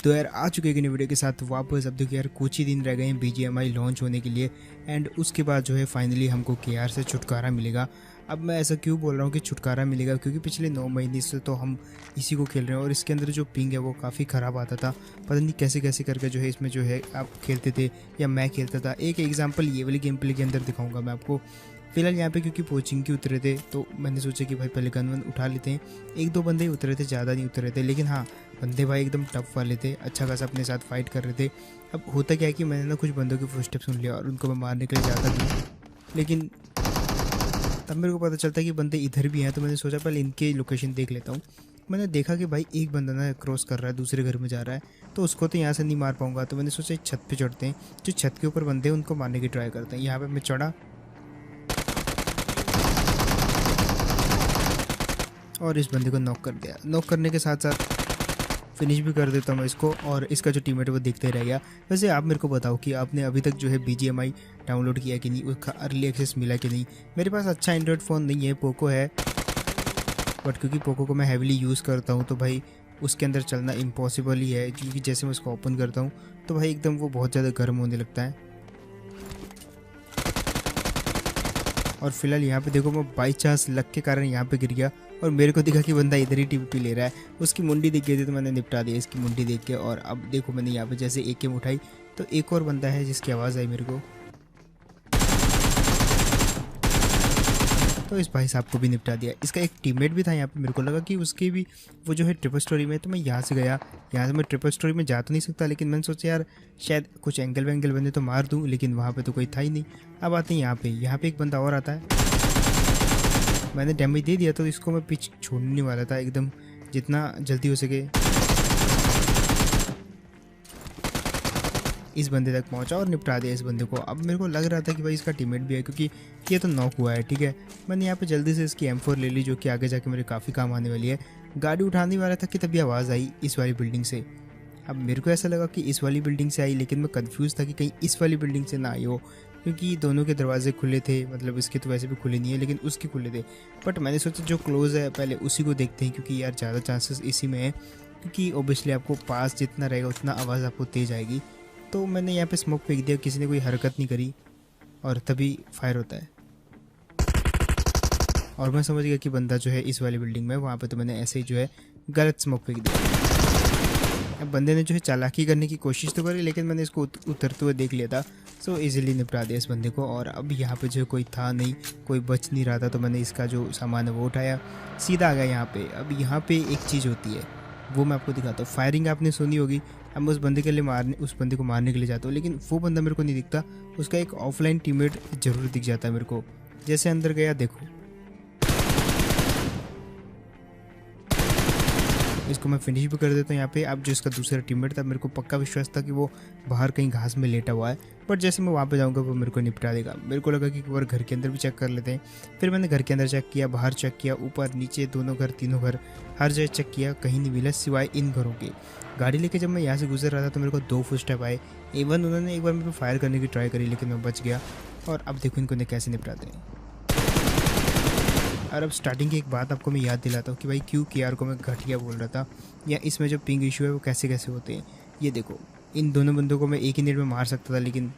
तो यार आ चुके हैं नई वीडियो के साथ वापस। अब देखिए यार कुछ ही दिन रह गए हैं BGMI लॉन्च होने के लिए एंड उसके बाद जो है फाइनली हमको KR से छुटकारा मिलेगा। अब मैं ऐसा क्यों बोल रहा हूँ कि छुटकारा मिलेगा, क्योंकि पिछले 9 महीने से तो हम इसी को खेल रहे हैं और इसके अंदर जो पिंग है वो काफ़ी ख़राब आता था। पता नहीं कैसे कैसे करके जो है इसमें जो है आप खेलते थे या मैं खेलता था। एक एग्जाम्पल ये वाली गेम प्ले के अंदर दिखाऊंगा मैं आपको। फिलहाल यहाँ पे क्योंकि कोचिंग की उतरे थे तो मैंने सोचा कि भाई पहले गन वन उठा लेते हैं। 1-2 बंदे ही उतरे थे, ज़्यादा नहीं उतरे थे, लेकिन हाँ बंदे भाई एकदम टफ वाले थे, अच्छा खासा अपने साथ फाइट कर रहे थे। अब होता क्या है कि मैंने ना कुछ बंदों की फुटस्टेप सुन लिया और उनको मैं मारने के लिए जाता था, लेकिन तब मेरे को पता चलता कि बंदे इधर भी हैं। तो मैंने सोचा पहले इनके लोकेशन देख लेता हूँ। मैंने देखा कि भाई एक बंदा ना क्रॉस कर रहा है, दूसरे घर में जा रहा है, तो उसको तो यहाँ से नहीं मार पाऊंगा। तो मैंने सोचा छत पे चढ़ते हैं, जो छत के ऊपर बंदे हैं उनको मारने की ट्राई करते हैं। यहाँ पे मैं चढ़ा और इस बंदे को नॉक कर दिया। नॉक करने के साथ साथ फिनिश भी कर देता हूँ इसको, और इसका जो टीममेट है वो देखते रह गया। वैसे आप मेरे को बताओ कि आपने अभी तक जो है BGMI डाउनलोड किया कि नहीं, उसका अर्ली एक्सेस मिला कि नहीं। मेरे पास अच्छा एंड्रॉयड फ़ोन नहीं है, पोको है, बट क्योंकि पोको को मैं हैविली यूज़ करता हूँ तो भाई उसके अंदर चलना इम्पॉसिबल ही है, क्योंकि जैसे मैं उसको ओपन करता हूँ तो भाई एकदम वो बहुत ज़्यादा गर्म होने लगता है। और फिलहाल यहाँ पे देखो मैं बाई चांस लक के कारण यहाँ पे गिर गया और मेरे को दिखा कि बंदा इधर ही TPP ले रहा है। उसकी मुंडी दिख गई थी तो मैंने निपटा दिया इसकी मुंडी देख के। और अब देखो मैंने यहाँ पे जैसे AK उठाई तो एक और बंदा है जिसकी आवाज़ आई मेरे को, तो इस भाई साहब को भी निपटा दिया। इसका एक टीममेट भी था यहाँ पे, मेरे को लगा कि उसकी भी वो जो है ट्रिपल स्टोरी में, तो मैं यहाँ से गया। यहाँ से मैं ट्रिपल स्टोरी में जा तो नहीं सकता, लेकिन मैंने सोचा यार शायद कुछ एंगल वेंगल बने तो मार दूँ, लेकिन वहाँ पे तो कोई था ही नहीं। अब आते हैं यहाँ पे एक बंदा और आता है, मैंने डैमेज दे दिया तो इसको मैं पीछे छोड़ने वाला था एकदम जितना जल्दी हो सके। इस बंदे तक पहुंचा और निपटा दिया इस बंदे को। अब मेरे को लग रहा था कि भाई इसका टीममेट भी है, क्योंकि ये तो नॉक हुआ है, ठीक है। मैंने यहाँ पे जल्दी से इसकी M4 ले ली, जो कि आगे जाके मेरे काफ़ी काम आने वाली है। गाड़ी उठाने वाला था कि तभी आवाज़ आई इस वाली बिल्डिंग से। अब मेरे को ऐसा लगा कि इस वाली बिल्डिंग से आई, लेकिन मैं कन्फ्यूज़ था कि कहीं इस वाली बिल्डिंग से ना आई हो, क्योंकि दोनों के दरवाजे खुले थे। मतलब इसके तो वैसे भी खुले नहीं है, लेकिन उसके खुले थे। बट मैंने सोचा जो क्लोज़ है पहले उसी को देखते हैं, क्योंकि यार ज़्यादा चांसेस इसी में है, क्योंकि ओबियसली आपको पास जितना रहेगा उतना आवाज़ आपको तेज़ आएगी। तो मैंने यहाँ पे स्मोक फेंक दिया, किसी ने कोई हरकत नहीं करी और तभी फायर होता है और मैं समझ गया कि बंदा जो है इस वाली बिल्डिंग में, वहाँ पे तो मैंने ऐसे ही जो है गलत स्मोक फेंक दिया। अब बंदे ने जो है चालाकी करने की कोशिश तो करी, लेकिन मैंने इसको उतरते हुए देख लिया था, सो इजीली निपटा दिया इस बंदे को। और अब यहाँ पे जो कोई था नहीं, कोई बच नहीं रहा था, तो मैंने इसका जो सामान है वो उठाया, सीधा आ गया यहाँ पे। अब यहाँ पे एक चीज़ होती है वो मैं आपको दिखाता हूँ। फायरिंग आपने सुनी होगी, अब मैं उस बंदे को मारने के लिए जाता हूँ, लेकिन वो बंदा मेरे को नहीं दिखता। उसका एक ऑफलाइन टीममेट जरूर दिख जाता है मेरे को। जैसे अंदर गया देखो, इसको मैं फिनिश भी कर देता हूँ यहाँ पे। अब जो इसका दूसरा टीममेट था, मेरे को पक्का विश्वास था कि वो बाहर कहीं घास में लेटा हुआ है, बट जैसे मैं वहाँ पे जाऊँगा वो मेरे को निपटा देगा। मेरे को लगा कि एक बार घर के अंदर भी चेक कर लेते हैं। फिर मैंने घर के अंदर चेक किया, बाहर चेक किया, ऊपर नीचे दोनों घर तीनों घर हर जगह चेक किया, कहीं नहीं मिला सिवाय इन घरों के। गाड़ी लेके जब मैं यहाँ से गुजर रहा था तो मेरे को 2 फुटस्टेप आए। इवन उन्होंने एक बार मेरे को फायर करने की ट्राई करी, लेकिन मैं बच गया। और अब देखो इनको कैसे निपटाते हैं। और अब स्टार्टिंग की एक बात आपको मैं याद दिलाता हूँ कि भाई क्यों KR को मैं घटिया बोल रहा था, या इसमें जो पिंग इशू है वो कैसे कैसे होते हैं। ये देखो इन दोनों बंदों को मैं एक ही मिनट में मार सकता था, लेकिन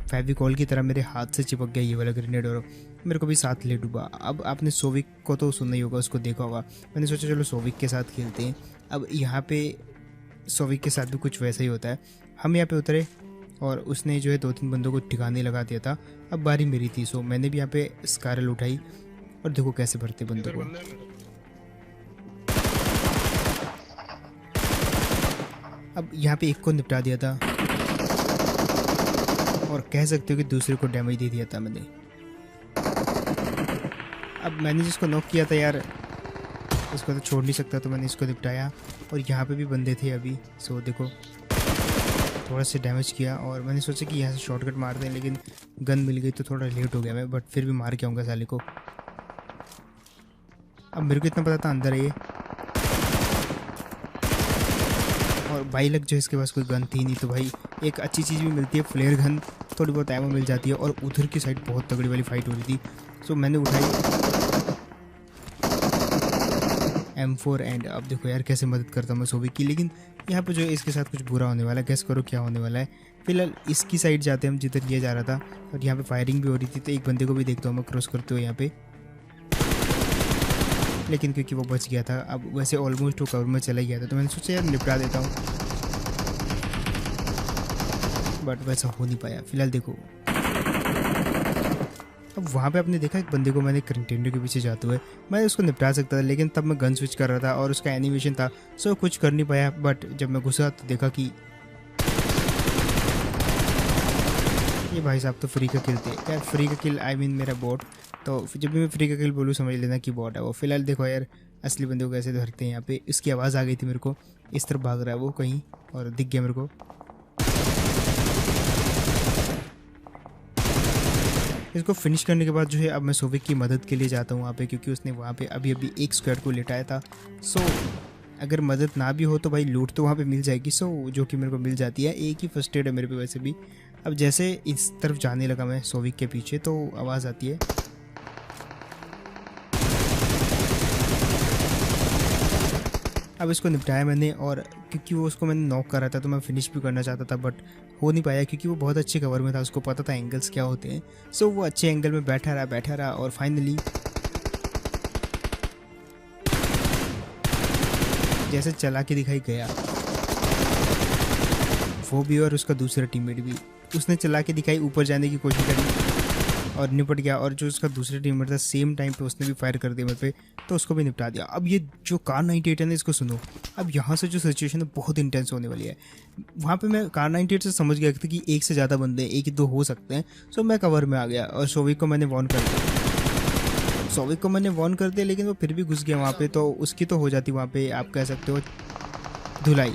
फेविकॉल की तरह मेरे हाथ से चिपक गया ये वाला ग्रेनेड और मेरे को भी साथ ले डूबा। अब आपने सोविक को तो सुनना ही होगा, उसको देखा होगा। मैंने सोचा चलो सोविक के साथ खेलते हैं। अब यहाँ पे सोविक के साथ भी कुछ वैसा ही होता है। हम यहाँ पे उतरे और उसने जो है 2-3 बंदों को ठिकाने लगा दिया था। अब बारी मेरी थी, सो मैंने भी यहाँ पे स्कारल उठाई और देखो कैसे भरते बंदों को। अब यहाँ पे एक को निपटा दिया था और कह सकते हो कि दूसरे को डैमेज दे दिया था मैंने। अब मैंने जिसको नॉक किया था यार उसको तो छोड़ नहीं सकता, तो मैंने इसको निपटाया। और यहाँ पे भी बंदे थे अभी, सो देखो थोड़ा सा डैमेज किया और मैंने सोचा कि यहाँ से शॉर्टकट मार दें, लेकिन गन मिल गई तो थोड़ा लेट हो गया मैं, बट फिर भी मार के आऊँगा साले को। अब मेरे को इतना पता था अंदर है ये, और भाई लग जो इसके पास कोई गन थी नहीं, तो भाई एक अच्छी चीज़ भी मिलती है, फ्लेयर गन, थोड़ी बहुत एमो मिल जाती है। और उधर की साइड बहुत तगड़ी वाली फाइट हो रही थी, सो मैंने उठाई M4 एंड अब देखो यार कैसे मदद करता हूँ मैं सोविक की। लेकिन यहाँ पे जो है इसके साथ कुछ बुरा होने वाला है, गेस करो क्या होने वाला है। फिलहाल इसकी साइड जाते हैं हम जिधर ये जा रहा था, और यहाँ पे फायरिंग भी हो रही थी, तो एक बंदे को भी देखता हूँ मैं क्रॉस करते हुए यहाँ पे, लेकिन क्योंकि वो बच गया था, अब वैसे ऑलमोस्ट वो कवर में चला गया था, तो मैंने सोचा यार निपटा देता हूँ, बट वैसा हो नहीं पाया। फिलहाल देखो अब वहाँ पे आपने देखा एक बंदे को मैंने कंटेनर के पीछे जाते हुए, मैं उसको निपटा सकता था, लेकिन तब मैं गन स्विच कर रहा था और उसका एनिमेशन था, सो कुछ कर नहीं पाया। बट जब मैं घुसा तो देखा कि ये भाई साहब तो फ्री का किल थे यार, फ्री का किल आई मीन मेरा बॉट, तो जब भी मैं फ्री का किल बोलूँ समझ लेना कि बॉट है वो। फिलहाल देखो यार असली बंदे को कैसे धरते हैं यहाँ पे, इसकी आवाज़ आ गई थी मेरे को, इस तरफ भाग रहा है वो कहीं और दिख गया मेरे को। इसको फिनिश करने के बाद जो है अब मैं सोविक की मदद के लिए जाता हूँ वहाँ पे, क्योंकि उसने वहाँ पे अभी अभी एक स्क्वाड को लिटाया था। सो अगर मदद ना भी हो तो भाई लूट तो वहाँ पे मिल जाएगी, सो जो कि मेरे को मिल जाती है। एक ही फर्स्ट एड है मेरे पे वैसे भी। अब जैसे इस तरफ जाने लगा मैं सोविक के पीछे, तो आवाज़ आती है, अब इसको निपटाया मैंने, और क्योंकि वो उसको मैंने नॉक करा था तो मैं फिनिश भी करना चाहता था, बट हो नहीं पाया क्योंकि वो बहुत अच्छे कवर में था, उसको पता था एंगल्स क्या होते हैं। सो वो अच्छे एंगल में बैठा रहा और फाइनली जैसे चला के दिखाई गया, वो भी और उसका दूसरा टीममेट भी, उसने चला के दिखाई, ऊपर जाने की कोशिश करी और निपट गया। और जो उसका दूसरा टीममेट था सेम टाइम पे उसने भी फायर कर दिया मेरे पे, तो उसको भी निपटा दिया। अब ये जो कार 98 है ना, इसको सुनो, अब यहाँ से जो सिचुएशन है बहुत इंटेंस होने वाली है। वहाँ पे मैं कार 98 से समझ गया था कि एक से ज़्यादा बंदे, एक ही दो हो सकते हैं। सो मैं कवर में आ गया और सोविक को मैंने वॉर्न कर दिया, लेकिन वो फिर भी घुस गया वहाँ पे, तो उसकी तो हो जाती वहाँ पे, आप कह सकते हो धुलाई।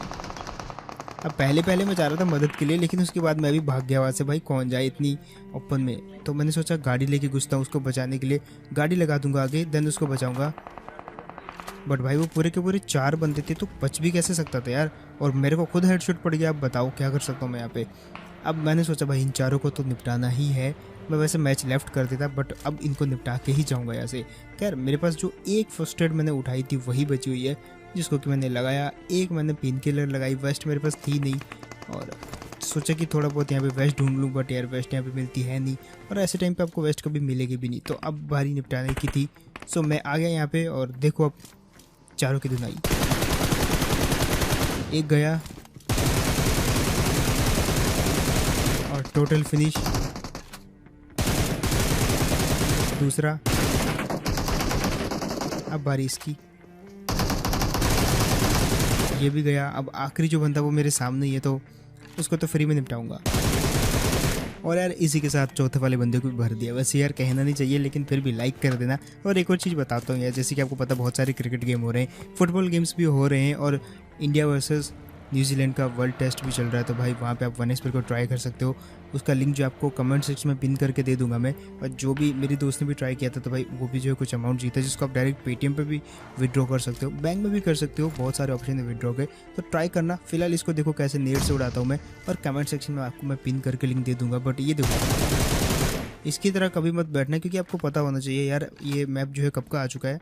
अब पहले मैं चाह रहा था मदद के लिए, लेकिन उसके बाद मैं भी भाग गया वहाँ से, भाई कौन जाए इतनी ओपन में। तो मैंने सोचा गाड़ी लेके घुसता हूँ उसको बचाने के लिए, गाड़ी लगा दूंगा आगे, देन उसको बचाऊंगा। बट भाई वो पूरे के पूरे 4 बंदे थे, तो बच भी कैसे सकता था यार, और मेरे को खुद हेडशॉट पड़ गया। अब बताओ क्या कर सकता हूँ मैं यहाँ पे। अब मैंने सोचा भाई इन चारों को तो निपटाना ही है। मैं वैसे मैच लेफ्ट कर देता, बट अब इनको निपटा के ही जाऊँगा यहाँ से। खैर मेरे पास जो एक फर्स्ट एड मैंने उठाई थी वही बची हुई है, जिसको कि मैंने लगाया। एक मैंने पेन किलर लगाई, वेस्ट मेरे पास थी नहीं, और सोचा कि थोड़ा बहुत यहाँ पे वेस्ट ढूंढ लूँ, बट यार वेस्ट यहाँ पे मिलती है नहीं, और ऐसे टाइम पे आपको वेस्ट कभी मिलेगी भी नहीं। तो अब बारी निपटाने की थी, सो मैं आ गया यहाँ पे, और देखो अब चारों की धुनाई। एक गया और टोटल फिनिश, दूसरा, अब बारी इसकी, ये भी गया। अब आखिरी जो बंदा वो मेरे सामने ही है, तो उसको तो फ्री में निपटाऊंगा। और यार इसी के साथ चौथे वाले बंदे को भी भर दिया। वैसे यार कहना नहीं चाहिए, लेकिन फिर भी लाइक कर देना। और एक और चीज़ बताता हूँ यार, जैसे कि आपको पता बहुत सारे क्रिकेट गेम हो रहे हैं, फुटबॉल गेम्स भी हो रहे हैं, और इंडिया वर्सेस न्यूजीलैंड का वर्ल्ड टेस्ट भी चल रहा है, तो भाई वहाँ पे आप 1xBet को ट्राई कर सकते हो। उसका लिंक जो आपको कमेंट सेक्शन में पिन करके दे दूंगा मैं। और जो भी मेरी दोस्त ने भी ट्राई किया था, तो भाई वो भी जो है कुछ अमाउंट जीता, जिसको आप डायरेक्ट पेटीएम पे भी विड्रॉ कर सकते हो, बैंक में भी कर सकते हो, बहुत सारे ऑप्शन है विड्रॉ के, तो ट्राई करना। फिलहाल इसको देखो कैसे नेट से उड़ाता हूँ मैं, और कमेंट सेक्शन में आपको मैं पिन करके लिंक दे दूंगा। बट ये देखो इसकी तरह कभी मत बैठना, क्योंकि आपको पता होना चाहिए यार ये मैप जो है कब का आ चुका है,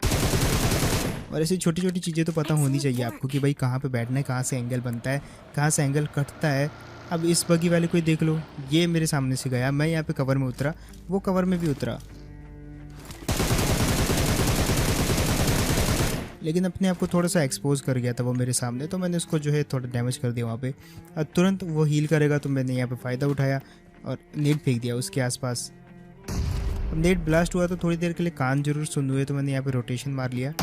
और ऐसी छोटी छोटी चीज़ें तो पता होनी चाहिए आपको कि भाई कहाँ पे बैठना है, कहाँ से एंगल बनता है, कहाँ से एंगल कटता है। अब इस बगी वाले को ही देख लो, ये मेरे सामने से गया, मैं यहाँ पे कवर में उतरा, वो कवर में भी उतरा, लेकिन अपने आप को थोड़ा सा एक्सपोज कर गया था वो मेरे सामने, तो मैंने उसको जो है थोड़ा डैमेज कर दिया वहाँ पे। और तुरंत वो हील करेगा, तो मैंने यहाँ पे फ़ायदा उठाया और नेट फेंक दिया उसके आसपास। अब नेट ब्लास्ट हुआ तो थोड़ी देर के लिए कान जरूर सुन हुए, तो मैंने यहाँ पे रोटेशन मार लिया।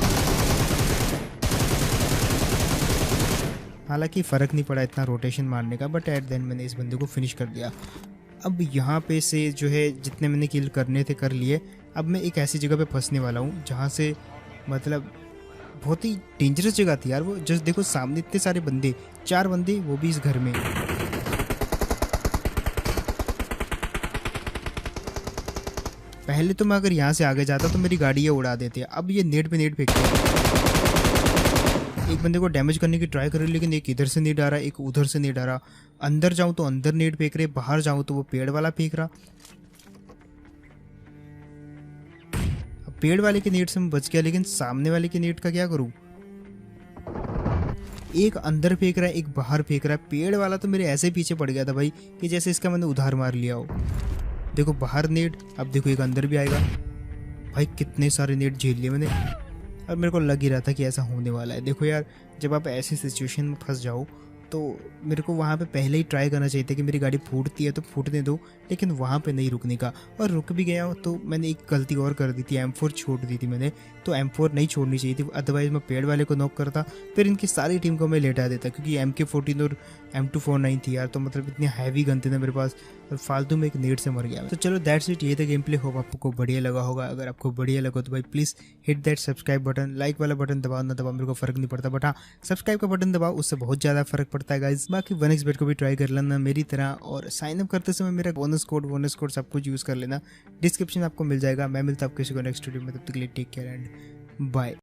हालांकि फ़र्क नहीं पड़ा इतना रोटेशन मारने का, बट एट देन मैंने इस बंदे को फिनिश कर दिया। अब यहाँ पे से जो है जितने मैंने किल करने थे कर लिए। अब मैं एक ऐसी जगह पे फंसने वाला हूँ जहाँ से मतलब बहुत ही डेंजरस जगह थी यार वो। जस्ट देखो सामने इतने सारे बंदे, 4 बंदे, वो भी इस घर में। पहले तो मैं अगर यहाँ से आगे जाता तो मेरी गाड़ी ये उड़ा देते। अब ये नेट पे नेट फेंकते हैं। एक बंदे को डैमेज करने की ट्राई कर रही, लेकिन एक इधर से नेट आ रहा, एक उधर से नेट आ रहा। अंदर जाऊं तो अंदर नेट फेंक रहे, बाहर जाऊं तो वो पेड़ वाला फेंक रहा। अब पेड़ वाले के नेट से मैं बच गया, लेकिन सामने वाले के नेट का क्या करूं? एक अंदर फेंक रहा है, एक बाहर फेंक रहा है। पेड़ वाला तो मेरे ऐसे पीछे पड़ गया था भाई कि जैसे इसका मैंने उधार मार लिया हो। देखो बाहर नेट, अब देखो एक अंदर भी आएगा। भाई कितने सारे नेट झेल लिए मैंने, और मेरे को लग ही रहा था कि ऐसा होने वाला है। देखो यार, जब आप ऐसी सिचुएशन में फंस जाओ तो मेरे को वहाँ पे पहले ही ट्राई करना चाहिए था कि मेरी गाड़ी फूटती है तो फूटने दो, लेकिन वहाँ पे नहीं रुकने का। और रुक भी गया हूँ तो मैंने एक गलती और कर दी थी, M4 छोड़ दी थी मैंने। तो M4 नहीं छोड़नी चाहिए थी, अदरवाइज मैं पेड़ वाले को नॉक करता, फिर इनकी सारी टीम को मैं लेटा देता, क्योंकि MK14 और M249 थी यार। तो मतलब इतनी हैवी गन थी ना मेरे पास, और फालतू में एक नेट से मर गया। तो चलो दैट्स इट, ये था गेम प्ले। होप आपको बढ़िया लगा होगा। अगर आपको बढ़िया लगा तो भाई please hit that subscribe button. Like वाला बटन दबाओ ना दबाओ मेरे को फ़र्क नहीं पड़ता, बट हाँ सब्सक्राइब का बटन दबाओ, उससे बहुत ज़्यादा फर्क पड़ता है गाइज। बाकी 1xbet को भी ट्राई कर लेना मेरी तरह, और साइन अप करते समय मेरा बोनस कोड सब कुछ यूज़ कर लेना, डिस्क्रिप्शन आपको मिल जाएगा। मैं मिलता हूँ किसी को नेक्स्ट वीडियो में, तब तक के लिए टेक केयर एंड बाय।